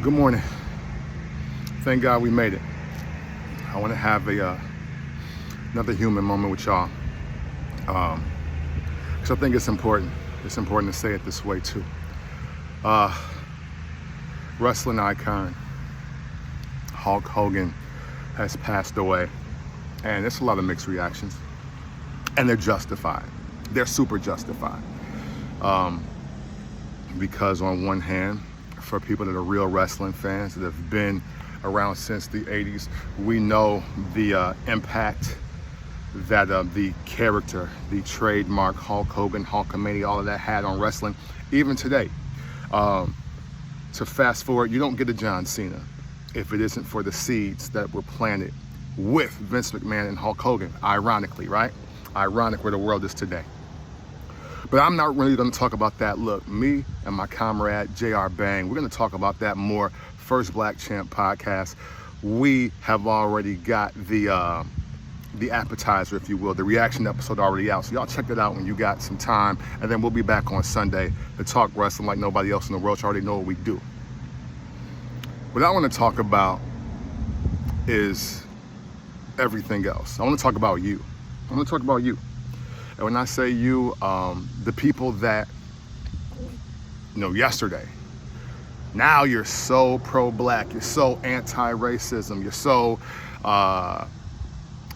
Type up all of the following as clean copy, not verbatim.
Good morning. Thank God we made it. I want to have another human moment with y'all. Because I think it's important. It's important to say it this way too. Wrestling icon Hulk Hogan has passed away. And it's a lot of mixed reactions. And they're justified. They're super justified. Because on one hand, for people that are real wrestling fans that have been around since the 80s, we know the impact that the character, the trademark Hulk Hogan, Hulkamania, all of that had on wrestling, even today. To fast forward, you don't get a John Cena if it isn't for the seeds that were planted with Vince McMahon and Hulk Hogan, ironically, right? Ironic where the world is today. But I'm not really going to talk about that. Look, me and my comrade, J.R. Bang, we're going to talk about that more. First Black Champ podcast. We have already got the appetizer, if you will, the reaction episode already out. So y'all check it out when you got some time. And then we'll be back on Sunday to talk wrestling like nobody else in the world. You already know what we do. What I want to talk about is everything else. I want to talk about you. I want to talk about you. And when I say you, the people that, yesterday, now you're so pro-black, you're so anti-racism, you're so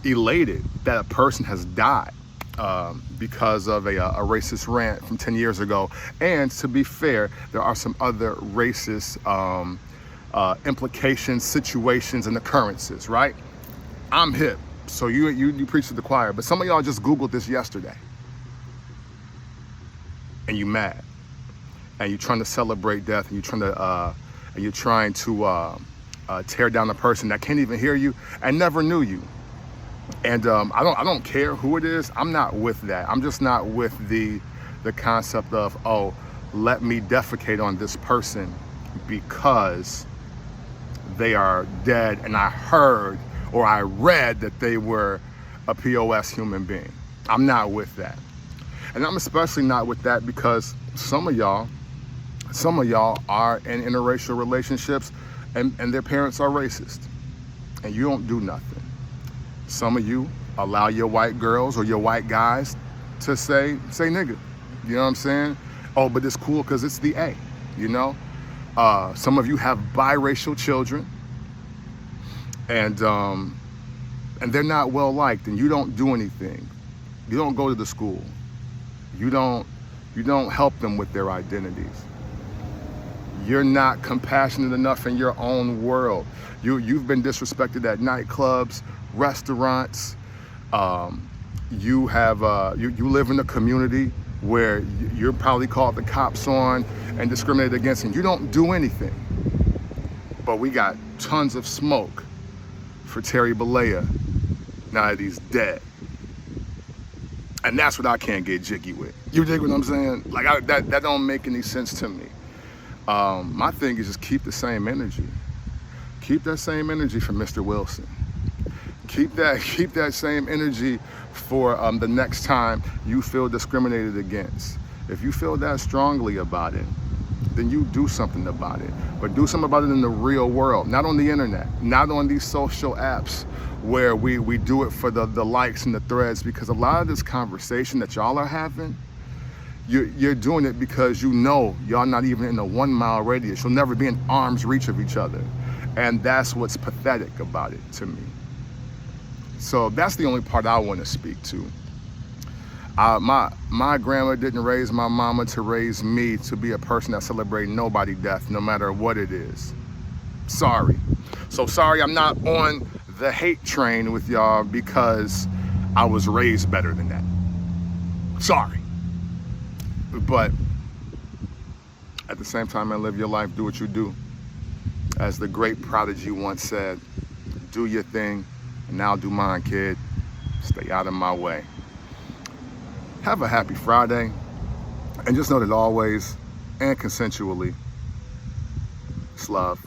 elated that a person has died because of a racist rant from 10 years ago. And to be fair, there are some other racist implications, situations, and occurrences, right? I'm hip. So you preach to the choir, but some of y'all just Googled this yesterday. And you mad. And you're trying to celebrate death, and you're trying to tear down a person that can't even hear you and never knew you. And I don't care who it is. I'm not with that. I'm just not with the concept of, oh, let me defecate on this person because they are dead and I heard or I read that they were a POS human being. I'm not with that. And I'm especially not with that because some of y'all are in interracial relationships and their parents are racist. And you don't do nothing. Some of you allow your white girls or your white guys to say nigga. You know what I'm saying? Oh, but it's cool because it's the A, Some of you have biracial children. And they're not well liked, and you don't do anything. You don't go to the school. You don't help them with their identities. You're not compassionate enough in your own world. You've been disrespected at nightclubs, restaurants. You live in a community where you're probably called the cops on and discriminated against, and you don't do anything. But we got tons of smoke for Terry Bollea now that he's dead. And that's what I can't get jiggy with. You dig what I'm saying? Like, that don't make any sense to me. My thing is just keep the same energy. Keep that same energy for Mr. Wilson. Keep that same energy for the next time you feel discriminated against. If you feel that strongly about it, then you do something about it. But do something about it in the real world, not on the internet, not on these social apps where we do it for the likes and the threads, because a lot of this conversation that y'all are having, you're doing it because y'all not even in a 1 mile radius. You'll never be in arm's reach of each other. And that's what's pathetic about it to me. So that's the only part I want to speak to. My grandma didn't raise my mama to raise me to be a person that celebrates nobody's death, no matter what it is. Sorry. So sorry I'm not on the hate train with y'all because I was raised better than that. Sorry. But at the same time, man, live your life, do what you do. As the great Prodigy once said, do your thing, and now do mine, kid. Stay out of my way. Have a happy Friday, and just know that always and consensually, it's love.